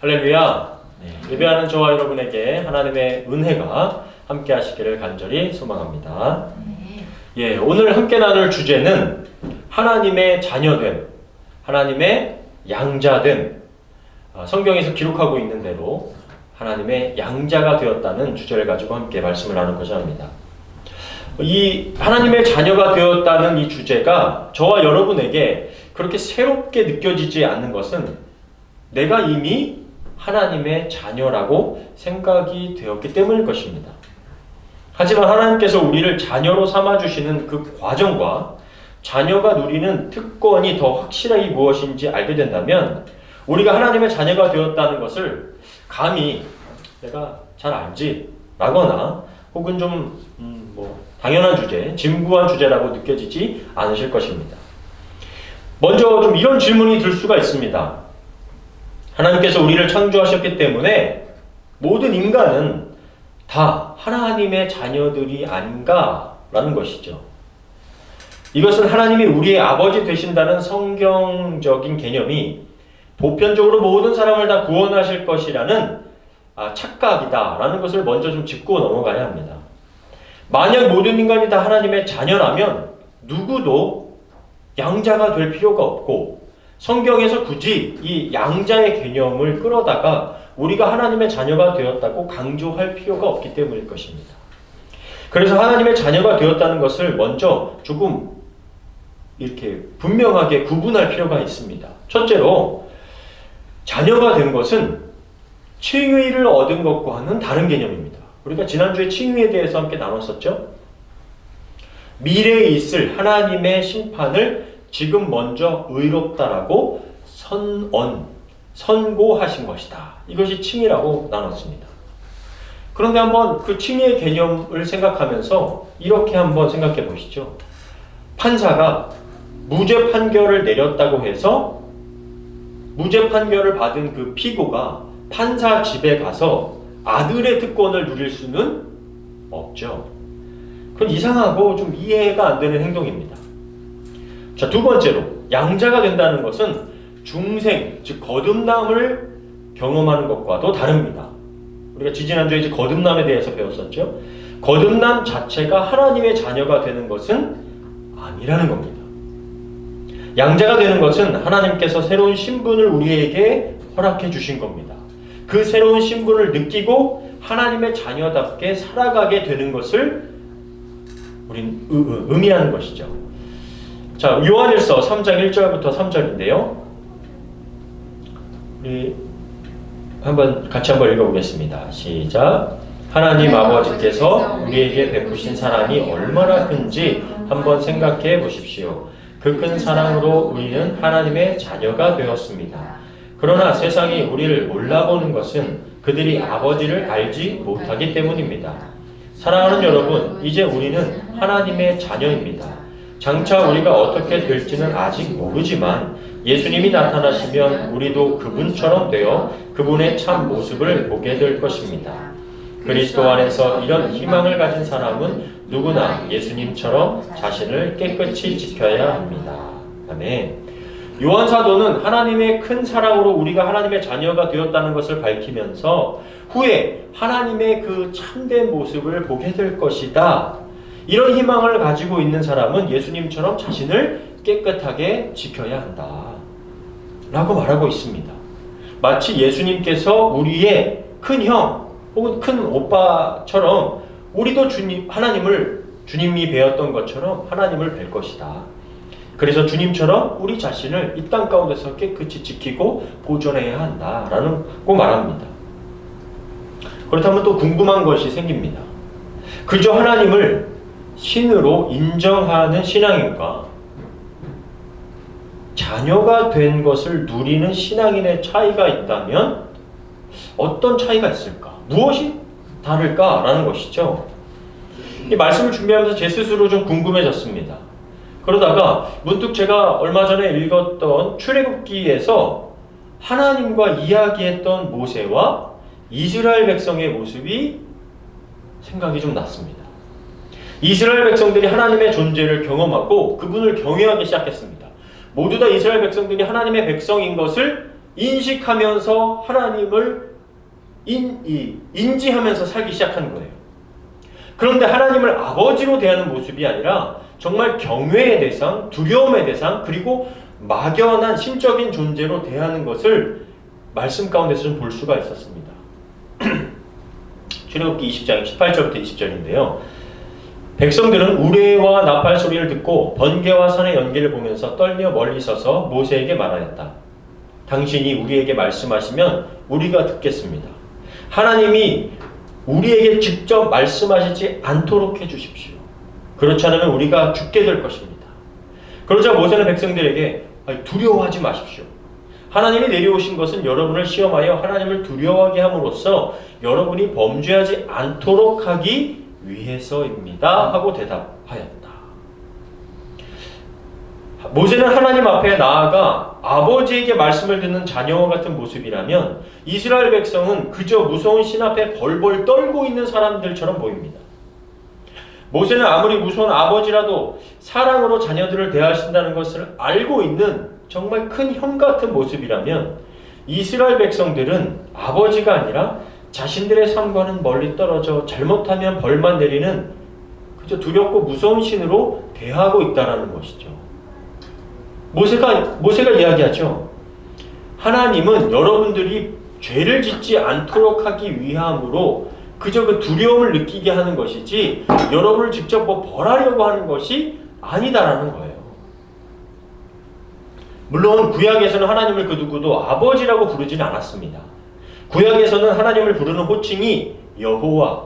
할렐루야. 예배하는 저와 여러분에게 하나님의 은혜가 함께 하시기를 간절히 소망합니다. 예, 오늘 함께 나눌 주제는 하나님의 자녀됨, 하나님의 양자됨, 성경에서 기록하고 있는 대로 하나님의 양자가 되었다는 주제를 가지고 함께 말씀을 나누고자 합니다. 이 하나님의 자녀가 되었다는 이 주제가 저와 여러분에게 그렇게 새롭게 느껴지지 않는 것은 내가 이미 하나님의 자녀라고 생각이 되었기 때문일 것입니다. 하지만 하나님께서 우리를 자녀로 삼아주시는 그 과정과 자녀가 누리는 특권이 더 확실하게 무엇인지 알게 된다면 우리가 하나님의 자녀가 되었다는 것을 감히 내가 잘 알지 라거나 혹은 좀 당연한 주제, 진부한 주제라고 느껴지지 않으실 것입니다. 먼저 좀 이런 질문이 들 수가 있습니다. 하나님께서 우리를 창조하셨기 때문에 모든 인간은 다 하나님의 자녀들이 아닌가라는 것이죠. 이것은 하나님이 우리의 아버지 되신다는 성경적인 개념이 보편적으로 모든 사람을 다 구원하실 것이라는 착각이다라는 것을 먼저 좀 짚고 넘어가야 합니다. 만약 모든 인간이 다 하나님의 자녀라면 누구도 양자가 될 필요가 없고 성경에서 굳이 이 양자의 개념을 끌어다가 우리가 하나님의 자녀가 되었다고 강조할 필요가 없기 때문일 것입니다. 그래서 하나님의 자녀가 되었다는 것을 먼저 조금 이렇게 분명하게 구분할 필요가 있습니다. 첫째로 자녀가 된 것은 칭의를 얻은 것과는 다른 개념입니다. 우리가 지난주에 칭의에 대해서 함께 나눴었죠? 미래에 있을 하나님의 심판을 지금 먼저 의롭다라고 선고하신 것이다. 이것이 칭의라고 나눴습니다. 그런데 한번 그 칭의의 개념을 생각하면서 이렇게 한번 생각해 보시죠. 판사가 무죄 판결을 내렸다고 해서 무죄 판결을 받은 그 피고가 판사 집에 가서 아들의 특권을 누릴 수는 없죠. 그건 이상하고 좀 이해가 안 되는 행동입니다. 자, 두 번째로 양자가 된다는 것은 중생, 즉 거듭남을 경험하는 것과도 다릅니다. 우리가 지지난주에 이제 거듭남에 대해서 배웠었죠. 거듭남 자체가 하나님의 자녀가 되는 것은 아니라는 겁니다. 양자가 되는 것은 하나님께서 새로운 신분을 우리에게 허락해 주신 겁니다. 그 새로운 신분을 느끼고 하나님의 자녀답게 살아가게 되는 것을 우린 의미하는 것이죠. 자, 요한일서 3장 1절부터 3절인데요. 우리 같이 한번 읽어보겠습니다. 시작. 하나님 아버지께서 우리에게 베푸신 사랑이 얼마나 큰지 한번 생각해 보십시오. 그 큰 사랑으로 우리는 하나님의 자녀가 되었습니다. 그러나 세상이 우리를 몰라보는 것은 그들이 아버지를 알지 못하기 때문입니다. 사랑하는 여러분, 이제 우리는 하나님의 자녀입니다. 장차 우리가 어떻게 될지는 아직 모르지만 예수님이 나타나시면 우리도 그분처럼 되어 그분의 참 모습을 보게 될 것입니다. 그리스도 안에서 이런 희망을 가진 사람은 누구나 예수님처럼 자신을 깨끗이 지켜야 합니다. 아멘. 요한 사도는 하나님의 큰 사랑으로 우리가 하나님의 자녀가 되었다는 것을 밝히면서 후에 하나님의 그 참된 모습을 보게 될 것이다. 이런 희망을 가지고 있는 사람은 예수님처럼 자신을 깨끗하게 지켜야 한다 라고 말하고 있습니다. 마치 예수님께서 우리의 큰 형 혹은 큰 오빠처럼 우리도 주님이 배웠던 것처럼 하나님을 뵐 것이다. 그래서 주님처럼 우리 자신을 이 땅 가운데서 깨끗이 지키고 보존해야 한다라고 말합니다. 그렇다면 또 궁금한 것이 생깁니다. 그저 하나님을 신으로 인정하는 신앙인과 자녀가 된 것을 누리는 신앙인의 차이가 있다면 어떤 차이가 있을까? 무엇이 다를까라는 것이죠. 이 말씀을 준비하면서 제 스스로 좀 궁금해졌습니다. 그러다가 문득 제가 얼마 전에 읽었던 출애굽기에서 하나님과 이야기했던 모세와 이스라엘 백성의 모습이 생각이 좀 났습니다. 이스라엘 백성들이 하나님의 존재를 경험하고 그분을 경외하기 시작했습니다. 모두 다 이스라엘 백성들이 하나님의 백성인 것을 인식하면서 하나님을 인지하면서 살기 시작한 거예요. 그런데 하나님을 아버지로 대하는 모습이 아니라 정말 경외의 대상, 두려움의 대상, 그리고 막연한 신적인 존재로 대하는 것을 말씀 가운데서 좀 볼 수가 있었습니다. 출애굽기 20장 18절부터 20절인데요. 백성들은 우레와 나팔 소리를 듣고 번개와 산의 연기를 보면서 떨며 멀리 서서 모세에게 말하였다. 당신이 우리에게 말씀하시면 우리가 듣겠습니다. 하나님이 우리에게 직접 말씀하시지 않도록 해주십시오. 그렇지 않으면 우리가 죽게 될 것입니다. 그러자 모세는 백성들에게 두려워하지 마십시오. 하나님이 내려오신 것은 여러분을 시험하여 하나님을 두려워하게 함으로써 여러분이 범죄하지 않도록 하기 위해서입니다. 하고 대답하였다. 모세는 하나님 앞에 나아가 아버지에게 말씀을 듣는 자녀와 같은 모습이라면 이스라엘 백성은 그저 무서운 신 앞에 벌벌 떨고 있는 사람들처럼 보입니다. 모세는 아무리 무서운 아버지라도 사랑으로 자녀들을 대하신다는 것을 알고 있는 정말 큰 형 같은 모습이라면 이스라엘 백성들은 아버지가 아니라 자신들의 삶과는 멀리 떨어져 잘못하면 벌만 내리는 그저 두렵고 무서운 신으로 대하고 있다는 것이죠. 모세가 이야기하죠. 하나님은 여러분들이 죄를 짓지 않도록 하기 위함으로 그저 그 두려움을 느끼게 하는 것이지 여러분을 직접 벌하려고 하는 것이 아니다라는 거예요. 물론 구약에서는 하나님을 그 누구도 아버지라고 부르지는 않았습니다. 구약에서는 하나님을 부르는 호칭이 여호와,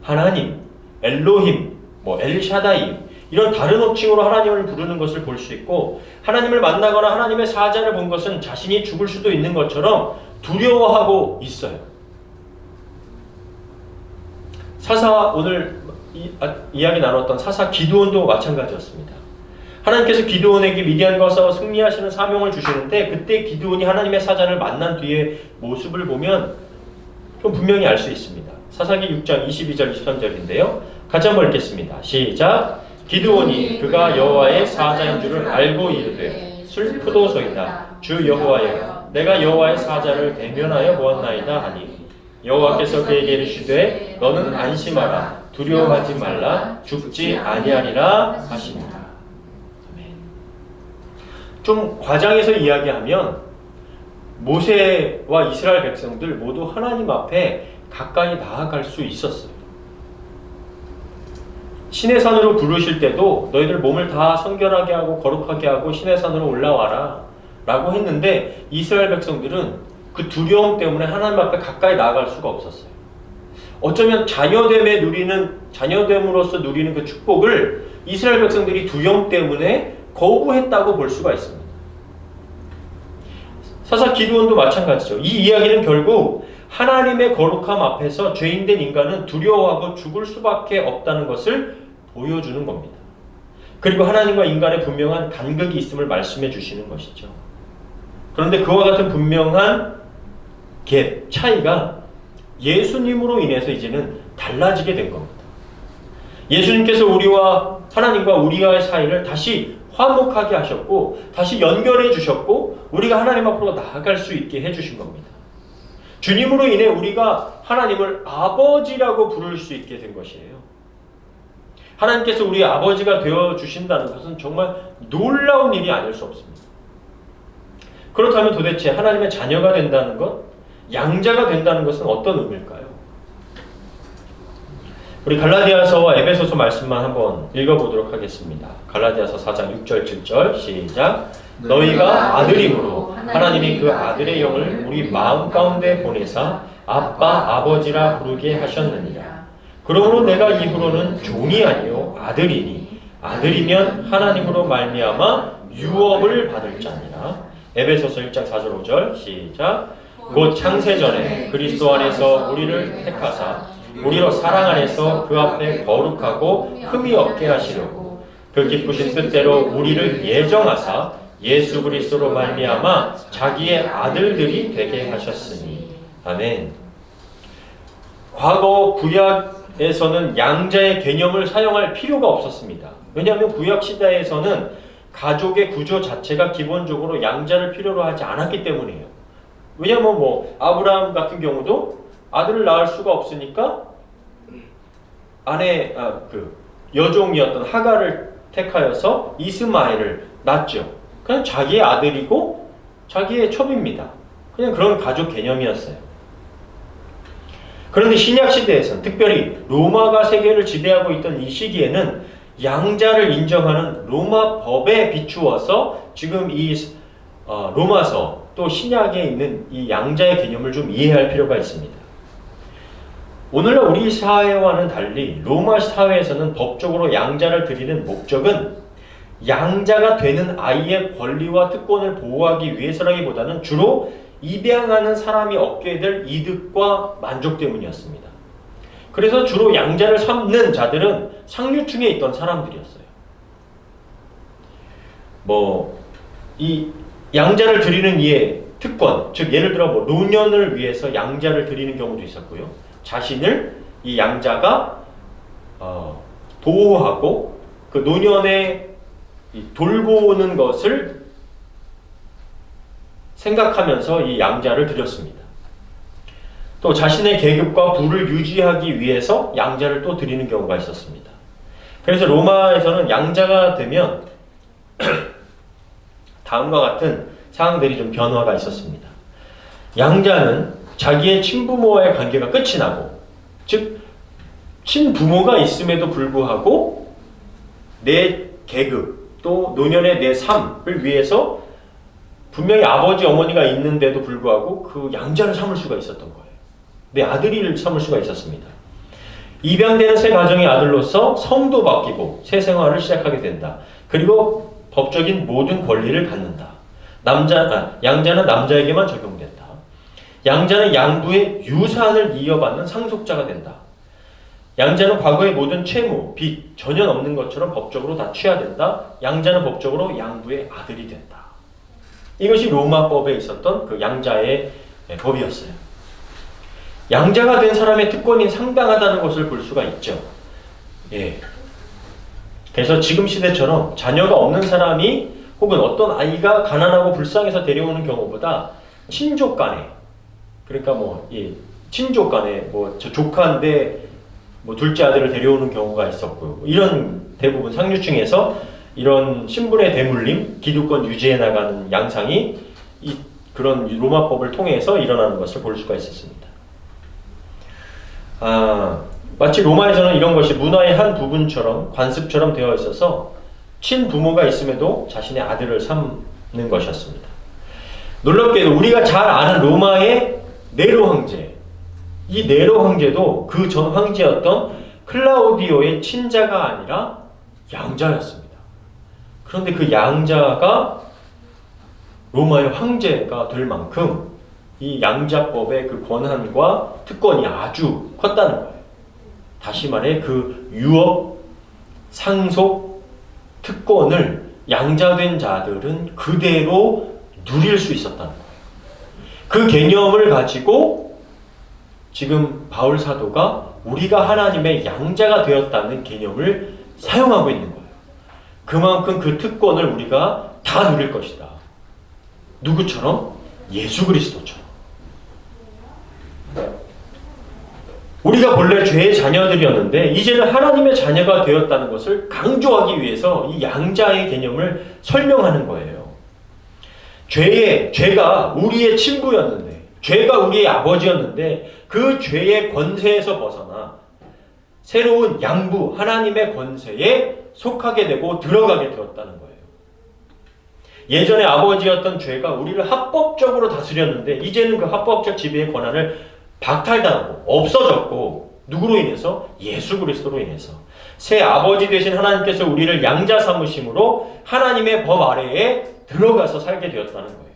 하나님, 엘로힘, 엘샤다이 이런 다른 호칭으로 하나님을 부르는 것을 볼 수 있고, 하나님을 만나거나 하나님의 사자를 본 것은 자신이 죽을 수도 있는 것처럼 두려워하고 있어요. 오늘 이야기 나눴던 사사 기드온도 마찬가지였습니다. 하나님께서 기드온에게 미디안과 싸워 승리하시는 사명을 주시는데 그때 기드온이 하나님의 사자를 만난 뒤에 모습을 보면 좀 분명히 알 수 있습니다. 사사기 6장 22절 23절인데요. 같이 한번 읽겠습니다. 시작. 기드온이 그가 여호와의 사자인 줄을 알고 이르되 슬프도소이다. 주 여호와여, 내가 여호와의 사자를 대면하여 보았나이다 하니 여호와께서 그에게 이르시되 너는 안심하라, 두려워하지 말라, 죽지 아니하리라 하시니라. 좀 과장해서 이야기하면 모세와 이스라엘 백성들 모두 하나님 앞에 가까이 나아갈 수 있었어요. 신의 산으로 부르실 때도 너희들 몸을 다 성결하게 하고 거룩하게 하고 신의 산으로 올라와라 라고 했는데 이스라엘 백성들은 그 두려움 때문에 하나님 앞에 가까이 나아갈 수가 없었어요. 어쩌면 자녀됨으로써 누리는 그 축복을 이스라엘 백성들이 두려움 때문에 거부했다고 볼 수가 있습니다. 사사 기드온도 마찬가지죠. 이 이야기는 결국 하나님의 거룩함 앞에서 죄인된 인간은 두려워하고 죽을 수밖에 없다는 것을 보여주는 겁니다. 그리고 하나님과 인간의 분명한 간극이 있음을 말씀해 주시는 것이죠. 그런데 그와 같은 분명한 차이가 예수님으로 인해서 이제는 달라지게 된 겁니다. 예수님께서 우리와 하나님과 우리와의 사이를 다시 화목하게 하셨고 다시 연결해 주셨고 우리가 하나님 앞으로 나아갈 수 있게 해주신 겁니다. 주님으로 인해 우리가 하나님을 아버지라고 부를 수 있게 된 것이에요. 하나님께서 우리의 아버지가 되어주신다는 것은 정말 놀라운 일이 아닐 수 없습니다. 그렇다면 도대체 하나님의 자녀가 된다는 것, 양자가 된다는 것은 어떤 의미일까요? 우리 갈라디아서와 에베소서 말씀만 한번 읽어보도록 하겠습니다. 갈라디아서 4장 6절 7절 시작. 너희가 아들임으로 하나님이 그 아들의 영을 우리 마음 가운데 보내사 아빠 아버지라 부르게 하셨느니라. 그러므로 내가 이후로는 종이 아니요 아들이니 아들이면 하나님으로 말미암아 유업을 받을 자니라. 에베소서 1장 4절 5절 시작. 곧 창세전에 그리스도 안에서 우리를 택하사 우리로 사랑 안에서 그 앞에 거룩하고 흠이 없게 하시려고 그 기쁘신 뜻대로 우리를 예정하사 예수 그리스도로 말미암아 자기의 아들들이 되게 하셨으니. 아멘. 과거 구약에서는 양자의 개념을 사용할 필요가 없었습니다. 왜냐하면 구약 시대에서는 가족의 구조 자체가 기본적으로 양자를 필요로 하지 않았기 때문이에요. 왜냐면 뭐 아브라함 같은 경우도 아들을 낳을 수가 없으니까 여종이었던 하갈을 택하여서 이스마엘을 낳죠. 그냥 자기의 아들이고 자기의 첩입니다. 그냥 그런 가족 개념이었어요. 그런데 신약 시대에서는 특별히 로마가 세계를 지배하고 있던 이 시기에는 양자를 인정하는 로마 법에 비추어서 지금 이 로마서 또 신약에 있는 이 양자의 개념을 좀 이해할 필요가 있습니다. 오늘날 우리 사회와는 달리 로마 사회에서는 법적으로 양자를 드리는 목적은 양자가 되는 아이의 권리와 특권을 보호하기 위해서라기보다는 주로 입양하는 사람이 얻게 될 이득과 만족 때문이었습니다. 그래서 주로 양자를 삼는 자들은 상류층에 있던 사람들이었어요. 이 양자를 드리는 이의 특권, 즉 예를 들어 노년을 위해서 양자를 드리는 경우도 있었고요. 자신을 이 양자가 보호하고 그 노년에 돌보는 것을 생각하면서 이 양자를 드렸습니다. 또 자신의 계급과 부를 유지하기 위해서 양자를 또 드리는 경우가 있었습니다. 그래서 로마에서는 양자가 되면 다음과 같은 상황들이 좀 변화가 있었습니다. 양자는 자기의 친부모와의 관계가 끝이 나고, 즉 친부모가 있음에도 불구하고 내 계급 또 노년의 내 삶을 위해서 분명히 아버지 어머니가 있는데도 불구하고 그 양자를 삼을 수가 있었던 거예요. 내 아들을 삼을 수가 있었습니다. 입양되는 새 가정의 아들로서 성도 바뀌고 새 생활을 시작하게 된다. 그리고 법적인 모든 권리를 갖는다. 양자는 남자에게만 적용된다. 양자는 양부의 유산을 이어받는 상속자가 된다. 양자는 과거의 모든 채무, 빚 전혀 없는 것처럼 법적으로 다 취하된다. 양자는 법적으로 양부의 아들이 된다. 이것이 로마법에 있었던 그 양자의 법이었어요. 양자가 된 사람의 특권이 상당하다는 것을 볼 수가 있죠. 예. 그래서 지금 시대처럼 자녀가 없는 사람이 혹은 어떤 아이가 가난하고 불쌍해서 데려오는 경우보다 친족 간에, 그러니까 친족 간에 저 조카인데 둘째 아들을 데려오는 경우가 있었고요. 이런 대부분 상류층에서 이런 신분의 대물림, 기득권 유지해 나가는 양상이 그런 로마법을 통해서 일어나는 것을 볼 수가 있었습니다. 마치 로마에서는 이런 것이 문화의 한 부분처럼 관습처럼 되어 있어서 친부모가 있음에도 자신의 아들을 삼는 것이었습니다. 놀랍게도 우리가 잘 아는 로마의 네로 황제, 이 네로 황제도 그 전 황제였던 클라우디오의 친자가 아니라 양자였습니다. 그런데 그 양자가 로마의 황제가 될 만큼 이 양자법의 그 권한과 특권이 아주 컸다는 거예요. 다시 말해 그 유업, 상속, 특권을 양자된 자들은 그대로 누릴 수 있었다는 거예요. 그 개념을 가지고 지금 바울 사도가 우리가 하나님의 양자가 되었다는 개념을 사용하고 있는 거예요. 그만큼 그 특권을 우리가 다 누릴 것이다. 누구처럼? 예수 그리스도처럼. 우리가 본래 죄의 자녀들이었는데 이제는 하나님의 자녀가 되었다는 것을 강조하기 위해서 이 양자의 개념을 설명하는 거예요. 죄가 우리의 친부였는데, 죄가 우리의 아버지였는데 그 죄의 권세에서 벗어나 새로운 양부, 하나님의 권세에 속하게 되고 들어가게 되었다는 거예요. 예전에 아버지였던 죄가 우리를 합법적으로 다스렸는데 이제는 그 합법적 지배의 권한을 박탈당하고 없어졌고, 누구로 인해서? 예수 그리스도로 인해서. 새 아버지 되신 하나님께서 우리를 양자 삼으심으로 하나님의 법 아래에 들어가서 살게 되었다는 거예요.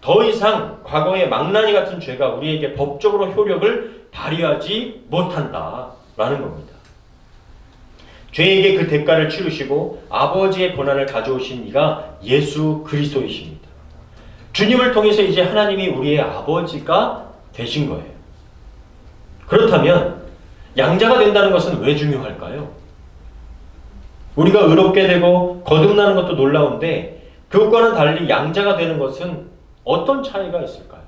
더 이상 과거의 망나니 같은 죄가 우리에게 법적으로 효력을 발휘하지 못한다라는 겁니다. 죄에게 그 대가를 치르시고 아버지의 권한을 가져오신 이가 예수 그리스도이십니다. 주님을 통해서 이제 하나님이 우리의 아버지가 되신 거예요. 그렇다면 양자가 된다는 것은 왜 중요할까요? 우리가 의롭게 되고 거듭나는 것도 놀라운데 그것과는 달리 양자가 되는 것은 어떤 차이가 있을까요?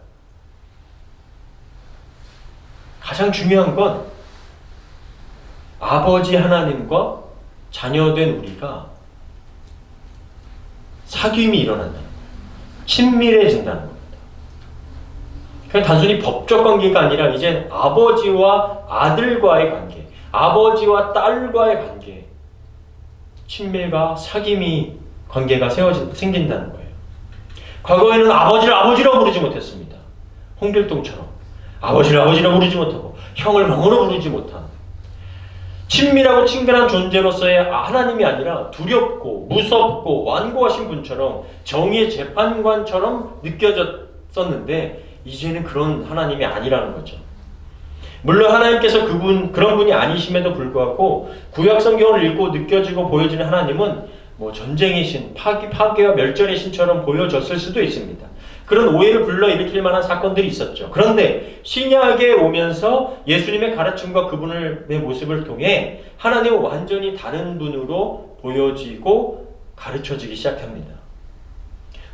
가장 중요한 건 아버지 하나님과 자녀된 우리가 사귐이 일어난다는 거예요. 친밀해진다는 겁니다. 그냥 단순히 법적 관계가 아니라 이제 아버지와 아들과의 관계, 아버지와 딸과의 관계, 친밀과 사귐이 관계가 생긴다는 거예요. 과거에는 아버지를 아버지라고 부르지 못했습니다. 홍길동처럼 아버지를 아버지라고 부르지 못하고 형을 형으로 부르지 못한 친밀하고 친근한 존재로서의 하나님이 아니라 두렵고 무섭고 완고하신 분처럼 정의의 재판관처럼 느껴졌었는데 이제는 그런 하나님이 아니라는 거죠. 물론 하나님께서 그런 분이 아니심에도 불구하고 구약 성경을 읽고 느껴지고 보여지는 하나님은 뭐 전쟁의 신, 파괴와 멸절의 신처럼 보여졌을 수도 있습니다. 그런 오해를 불러일으킬 만한 사건들이 있었죠. 그런데 신약에 오면서 예수님의 가르침과 그분의 모습을 통해 하나님은 완전히 다른 분으로 보여지고 가르쳐지기 시작합니다.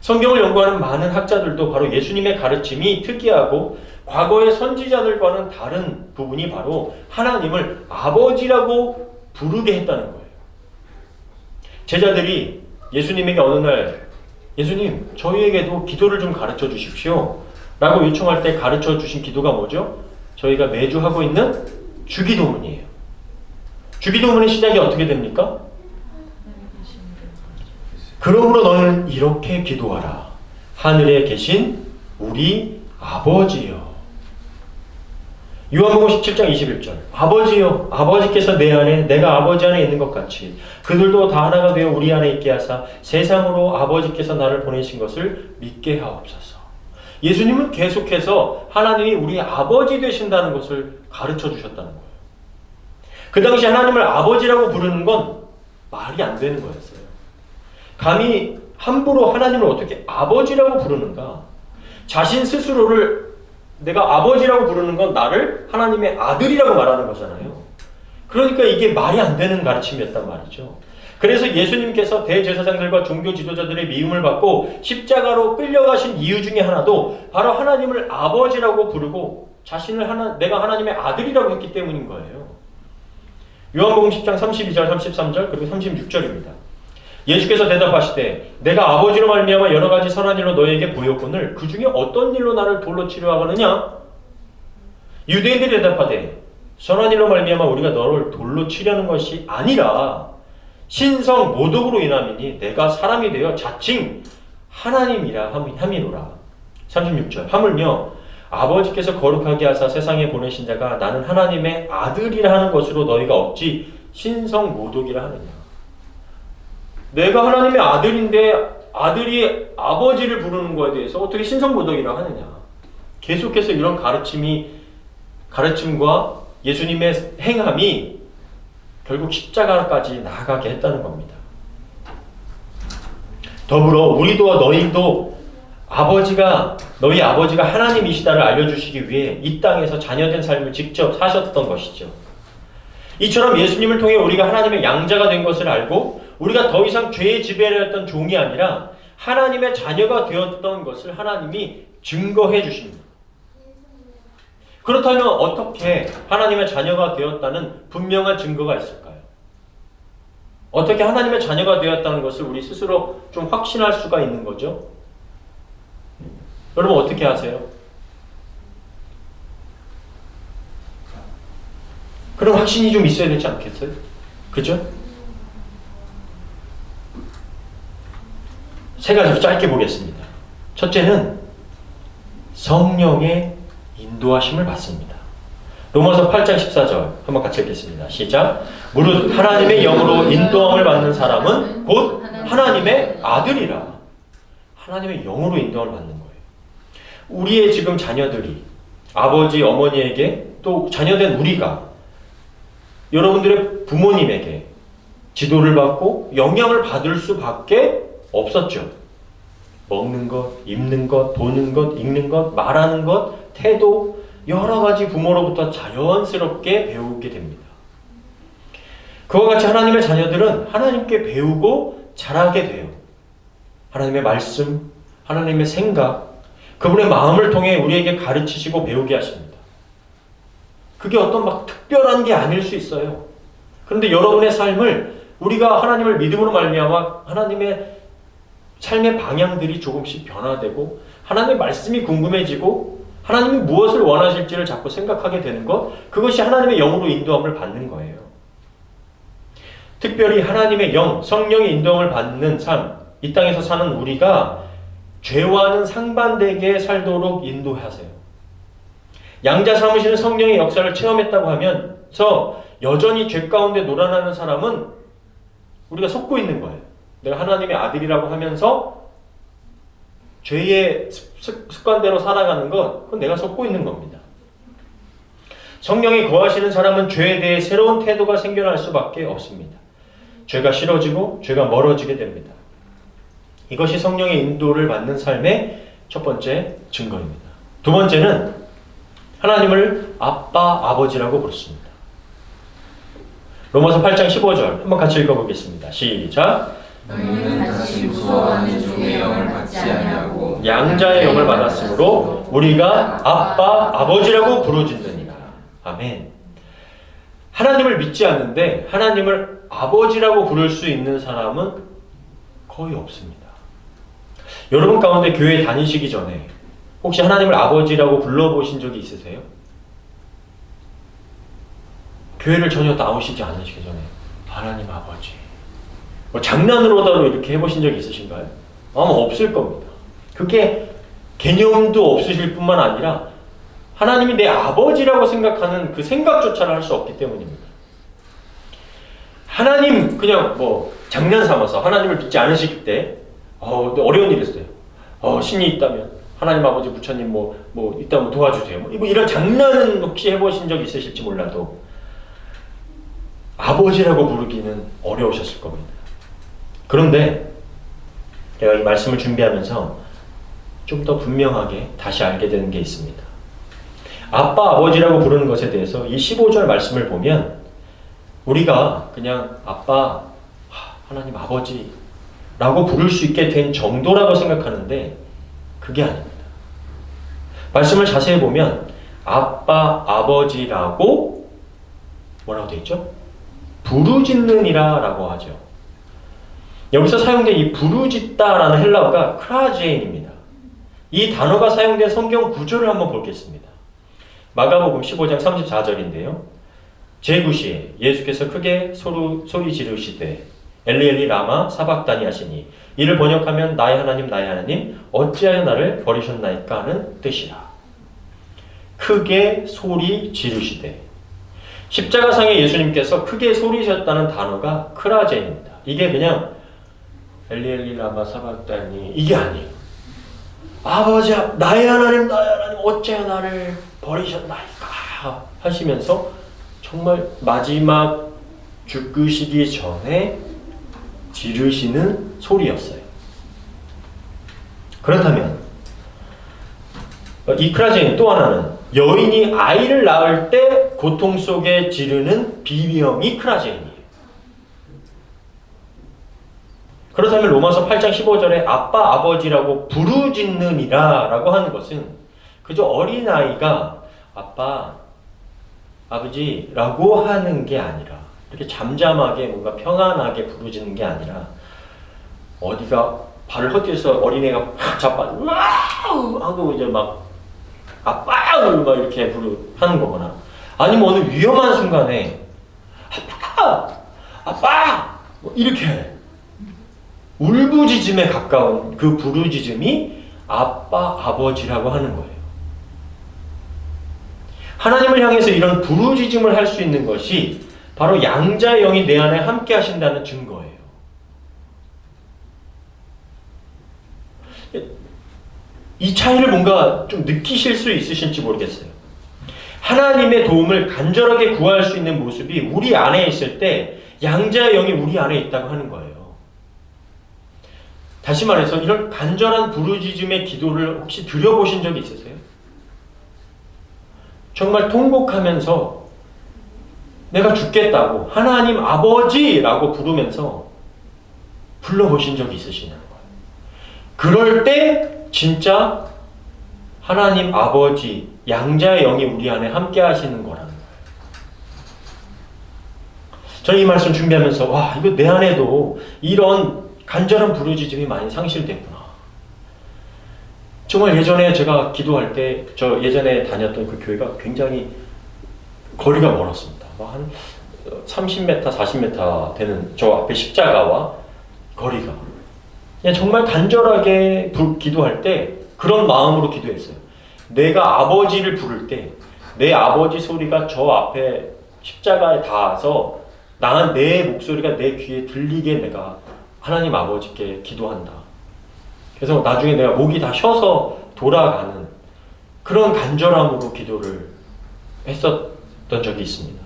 성경을 연구하는 많은 학자들도 바로 예수님의 가르침이 특이하고 과거의 선지자들과는 다른 부분이 바로 하나님을 아버지라고 부르게 했다는 거예요. 제자들이 예수님에게 어느 날 예수님, 저희에게도 기도를 좀 가르쳐 주십시오 라고 요청할 때 가르쳐 주신 기도가 뭐죠? 저희가 매주 하고 있는 주기도문이에요. 주기도문의 시작이 어떻게 됩니까? 그러므로 너는 이렇게 기도하라. 하늘에 계신 우리 아버지여. 요한복음 17장 21절. 아버지여, 아버지께서 내 안에 내가 아버지 안에 있는 것 같이 그들도 다 하나가 되어 우리 안에 있게 하사 세상으로 아버지께서 나를 보내신 것을 믿게 하옵소서. 예수님은 계속해서 하나님이 우리 아버지 되신다는 것을 가르쳐 주셨다는 거예요. 그 당시 하나님을 아버지라고 부르는 건 말이 안 되는 거였어요. 감히 함부로 하나님을 어떻게 아버지라고 부르는가? 자신 스스로를 내가 아버지라고 부르는 건 나를 하나님의 아들이라고 말하는 거잖아요. 그러니까 이게 말이 안 되는 가르침이었단 말이죠. 그래서 예수님께서 대제사장들과 종교 지도자들의 미움을 받고 십자가로 끌려가신 이유 중에 하나도 바로 하나님을 아버지라고 부르고 자신을 내가 하나님의 아들이라고 했기 때문인 거예요. 요한복음 10장 32절, 33절 그리고 36절입니다. 예수께서 대답하시되 내가 아버지로 말미암아 여러 가지 선한 일로 너희에게 보였거늘 그 중에 어떤 일로 나를 돌로 치려하거느냐? 유대인들이 대답하되 선한 일로 말미암아 우리가 너를 돌로 치려는 것이 아니라 신성 모독으로 인함이니 내가 사람이 되어 자칭 하나님이라 함이노라. 36절 하물며 아버지께서 거룩하게 하사 세상에 보내신 자가 나는 하나님의 아들이라 하는 것으로 너희가 어찌 신성 모독이라 하느냐. 내가 하나님의 아들인데 아들이 아버지를 부르는 것에 대해서 어떻게 신성모독이라고 하느냐. 계속해서 이런 가르침과 예수님의 행함이 결국 십자가까지 나아가게 했다는 겁니다. 더불어 우리도 너희도 너희 아버지가 하나님이시다를 알려주시기 위해 이 땅에서 자녀된 삶을 직접 사셨던 것이죠. 이처럼 예수님을 통해 우리가 하나님의 양자가 된 것을 알고 우리가 더 이상 죄의 지배하였던 종이 아니라 하나님의 자녀가 되었던 것을 하나님이 증거해 주십니다. 그렇다면 어떻게 하나님의 자녀가 되었다는 분명한 증거가 있을까요? 어떻게 하나님의 자녀가 되었다는 것을 우리 스스로 좀 확신할 수가 있는 거죠? 여러분 어떻게 아세요? 그런 확신이 좀 있어야 되지 않겠어요? 그죠? 세 가지로 짧게 보겠습니다. 첫째는 성령의 인도하심을 받습니다. 로마서 8장 14절 한번 같이 읽겠습니다. 시작. 무릇 하나님의 영으로 인도함을 받는 사람은 곧 하나님의 아들이라. 하나님의 영으로 인도함을 받는 거예요. 우리의 지금 자녀들이 아버지, 어머니에게 또 자녀된 우리가 여러분들의 부모님에게 지도를 받고 영향을 받을 수밖에 없었죠. 먹는 것, 입는 것, 보는 것, 읽는 것, 말하는 것, 태도, 여러 가지 부모로부터 자연스럽게 배우게 됩니다. 그와 같이 하나님의 자녀들은 하나님께 배우고 자라게 돼요. 하나님의 말씀, 하나님의 생각, 그분의 마음을 통해 우리에게 가르치시고 배우게 하십니다. 그게 어떤 막 특별한 게 아닐 수 있어요. 그런데 여러분의 삶을 우리가 하나님을 믿음으로 말미암아 하나님의 삶의 방향들이 조금씩 변화되고 하나님의 말씀이 궁금해지고 하나님이 무엇을 원하실지를 자꾸 생각하게 되는 것, 그것이 하나님의 영으로 인도함을 받는 거예요. 특별히 하나님의 영, 성령의 인도함을 받는 삶, 이 땅에서 사는 우리가 죄와는 상반되게 살도록 인도하세요. 양자 삼으시는 성령의 역사를 체험했다고 하면서 여전히 죄 가운데 놀아나는 사람은 우리가 속고 있는 거예요. 내가 하나님의 아들이라고 하면서 죄의 습관대로 살아가는 것, 그건 내가 속고 있는 겁니다. 성령이 거하시는 사람은 죄에 대해 새로운 태도가 생겨날 수밖에 없습니다. 죄가 싫어지고 죄가 멀어지게 됩니다. 이것이 성령의 인도를 받는 삶의 첫 번째 증거입니다. 두 번째는 하나님을 아빠, 아버지라고 부르십니다. 로마서 8장 15절 한번 같이 읽어보겠습니다. 시작. 너희는 다시 무서워하는 종의 영을 받지 아니하고 양자의 영을 받았으므로 우리가 아빠, 아버지라고 부르짖느니라. 아멘. 하나님을 믿지 않는데 하나님을 아버지라고 부를 수 있는 사람은 거의 없습니다. 여러분 가운데 교회 다니시기 전에 혹시 하나님을 아버지라고 불러보신 적이 있으세요? 교회를 전혀 나오시지 않으시기 전에 하나님 아버지, 뭐 장난으로다도 이렇게 해보신 적이 있으신가요? 아마 없을 겁니다. 그게 개념도 없으실 뿐만 아니라 하나님이 내 아버지라고 생각하는 그 생각조차를 할 수 없기 때문입니다. 하나님 그냥 뭐 장난 삼아서 하나님을 믿지 않으실 때 어려운 일이 있어요. 신이 있다면 하나님 아버지 부처님 뭐 있다면 도와주세요. 뭐 이런 장난은 혹시 해보신 적 있으실지 몰라도 아버지라고 부르기는 어려우셨을 겁니다. 그런데 제가 이 말씀을 준비하면서 좀 더 분명하게 다시 알게 되는 게 있습니다. 아빠, 아버지라고 부르는 것에 대해서 이 15절 말씀을 보면 우리가 그냥 아빠, 하나님 아버지라고 부를 수 있게 된 정도라고 생각하는데 그게 아닙니다. 말씀을 자세히 보면 아빠, 아버지라고 뭐라고 되어 있죠? 부르짖느니라 라고 하죠. 여기서 사용된 이 부르짖다라는 헬라어가 크라제인입니다. 이 단어가 사용된 성경 구절을 한번 보겠습니다. 마가복음 15장 34절인데요. 제9시에 예수께서 크게 소리 지르시되 엘리 엘리 라마 사박다니 하시니 이를 번역하면 나의 하나님 어찌하여 나를 버리셨나이까 하는 뜻이라. 크게 소리 지르시되, 십자가상에 예수님께서 크게 소리셨다는 단어가 크라제입니다. 이게 그냥 엘리 엘리 라마 사박다니 이게 아니에요. 아버지 나의 하나님 어찌하여 나를 버리셨나이까 하시면서 정말 마지막 죽으시기 전에 지르시는 소리였어요. 그렇다면 이 크라제인 또 하나는 여인이 아이를 낳을 때 고통 속에 지르는 비명이 크라제인이에요. 그렇다면 로마서 8장 15절에 아빠, 아버지라고 부르짖느니라 라고 하는 것은 그저 어린아이가 아빠, 아버지라고 하는 게 아니라 이렇게 잠잠하게 뭔가 평안하게 부르짖는 게 아니라 어디가 발을 헛디뎌서 어린애가 막 자빠 와우 하고 이제 막 아빠를 막 이렇게 하는 거거나 아니면 어느 위험한 순간에 아빠 뭐 이렇게 울부짖음에 가까운 그 부르짖음이 아빠, 아버지라고 하는 거예요. 하나님을 향해서 이런 부르짖음을 할 수 있는 것이 바로 양자의 영이 내 안에 함께 하신다는 증거예요. 이 차이를 뭔가 좀 느끼실 수 있으실지 모르겠어요. 하나님의 도움을 간절하게 구할 수 있는 모습이 우리 안에 있을 때 양자의 영이 우리 안에 있다고 하는 거예요. 다시 말해서 이런 간절한 부르짖음의 기도를 혹시 드려보신 적이 있으세요? 정말 통곡하면서 내가 죽겠다고 하나님 아버지라고 부르면서 불러보신 적이 있으시냐는 거예요. 그럴 때 진짜 하나님 아버지 양자의 영이 우리 안에 함께 하시는 거라는 거예요. 저는 이 말씀 준비하면서 와, 이거 내 안에도 이런 간절한 부르짖음이 많이 상실됐구나. 정말 예전에 제가 기도할 때 저 예전에 다녔던 그 교회가 굉장히 거리가 멀었습니다. 한 30m, 40m 되는 저 앞에 십자가와 거리가. 그냥 정말 간절하게 기도할 때 그런 마음으로 기도했어요. 내가 아버지를 부를 때 내 아버지 소리가 저 앞에 십자가에 닿아서 내 목소리가 내 귀에 들리게 내가 하나님 아버지께 기도한다. 그래서 나중에 내가 목이 다 쉬어서 돌아가는 그런 간절함으로 기도를 했었던 적이 있습니다.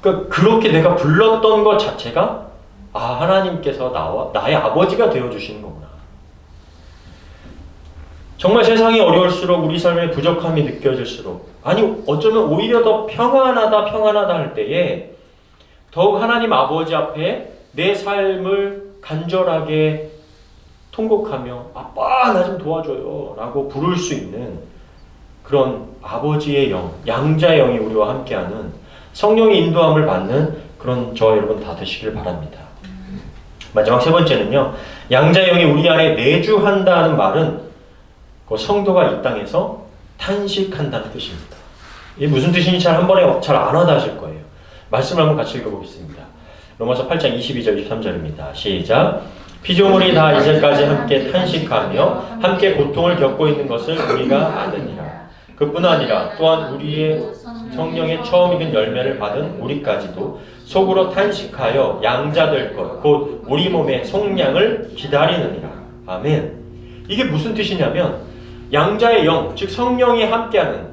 그러니까 그렇게 내가 불렀던 것 자체가 하나님께서 나의 아버지가 되어주시는 거구나. 정말 세상이 어려울수록 우리 삶의 부족함이 느껴질수록 어쩌면 오히려 더 평안하다 할 때에 더욱 하나님 아버지 앞에 내 삶을 간절하게 통곡하며 아빠 나 좀 도와줘요 라고 부를 수 있는 그런 아버지의 영, 양자의 영이 우리와 함께하는 성령의 인도함을 받는 그런 저와 여러분 다 되시길 바랍니다. 마지막 세 번째는요, 양자의 영이 우리 안에 내주한다는 말은 그 성도가 이 땅에서 탄식한다는 뜻입니다. 이게 무슨 뜻인지 한 번에 잘 안 와닿으실 거예요. 말씀을 한번 같이 읽어보겠습니다. 로마서 8장 22절 23절입니다. 시작. 피조물이 다 이제까지 함께 탄식하며 함께 고통을 겪고 있는 것을 우리가 아느니라. 그뿐 아니라 또한 우리의 성령의 처음 익은 열매를 받은 우리까지도 속으로 탄식하여 양자될 것 곧 우리 몸의 속량을 기다리느니라. 아멘. 이게 무슨 뜻이냐면 양자의 영, 즉 성령이 함께하는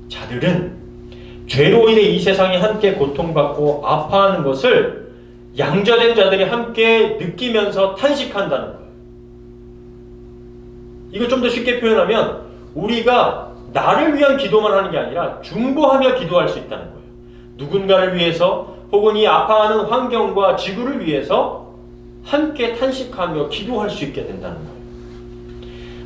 자들은 죄로 인해 이 세상에 함께 고통받고 아파하는 것을 양자된 자들이 함께 느끼면서 탄식한다는 거예요. 이거 좀 더 쉽게 표현하면 우리가 나를 위한 기도만 하는 게 아니라 중보하며 기도할 수 있다는 거예요. 누군가를 위해서 혹은 이 아파하는 환경과 지구를 위해서 함께 탄식하며 기도할 수 있게 된다는 거예요.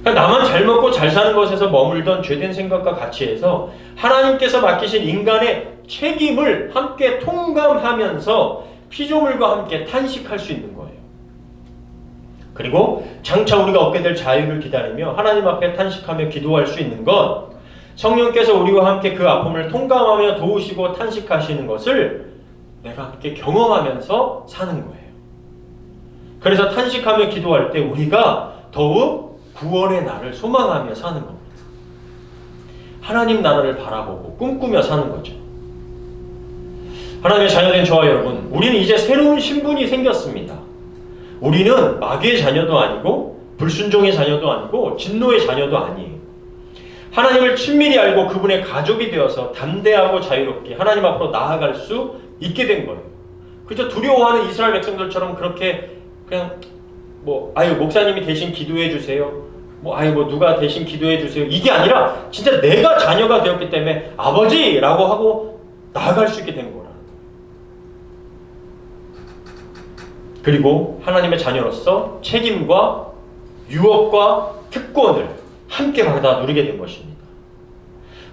그러니까 나만 잘 먹고 잘 사는 것에서 머물던 죄된 생각과 가치에서 하나님께서 맡기신 인간의 책임을 함께 통감하면서 피조물과 함께 탄식할 수 있는 거예요. 그리고 장차 우리가 얻게 될 자유를 기다리며 하나님 앞에 탄식하며 기도할 수 있는 것, 성령께서 우리와 함께 그 아픔을 통감하며 도우시고 탄식하시는 것을 내가 함께 경험하면서 사는 거예요. 그래서 탄식하며 기도할 때 우리가 더욱 구원의 날을 소망하며 사는 겁니다. 하나님 나라를 바라보고 꿈꾸며 사는 거죠. 하나님의 자녀된 저와 여러분, 우리는 이제 새로운 신분이 생겼습니다. 우리는 마귀의 자녀도 아니고 불순종의 자녀도 아니고 진노의 자녀도 아니에요. 하나님을 친밀히 알고 그분의 가족이 되어서 담대하고 자유롭게 하나님 앞으로 나아갈 수 있게 된 거예요. 그저 두려워하는 이스라엘 백성들처럼 그렇게 그냥 목사님이 대신 기도해 주세요. 누가 대신 기도해 주세요. 이게 아니라 진짜 내가 자녀가 되었기 때문에 아버지라고 하고 나아갈 수 있게 된 거라. 그리고 하나님의 자녀로서 책임과 유업과 특권을 함께 받아 누리게 된 것입니다.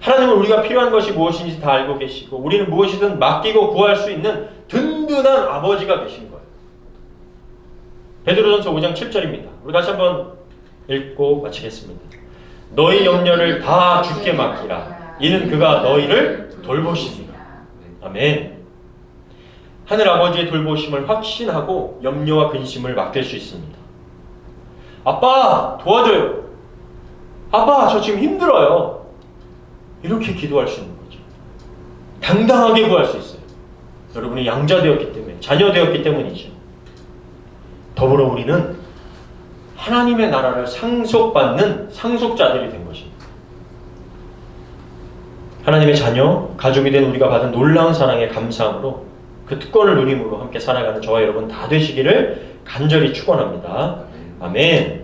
하나님은 우리가 필요한 것이 무엇인지 다 알고 계시고 우리는 무엇이든 맡기고 구할 수 있는 든든한 아버지가 되신 거예요. 베드로전서 5장 7절입니다. 우리 다시 한번 읽고 마치겠습니다. 너희 염려를 다 주께 맡기라. 이는 그가 너희를 돌보시리라. 아멘. 하늘 아버지의 돌보심을 확신하고 염려와 근심을 맡길 수 있습니다. 아빠 도와줘요. 아빠 저 지금 힘들어요. 이렇게 기도할 수 있는 거죠. 당당하게 구할 수 있어요. 여러분이 양자되었기 때문에, 자녀되었기 때문이죠. 더불어 우리는 하나님의 나라를 상속받는 상속자들이 된 것입니다. 하나님의 자녀, 가족이 된 우리가 받은 놀라운 사랑에 감사함으로 그 특권을 누림으로 함께 살아가는 저와 여러분 다 되시기를 간절히 축원합니다. 아멘.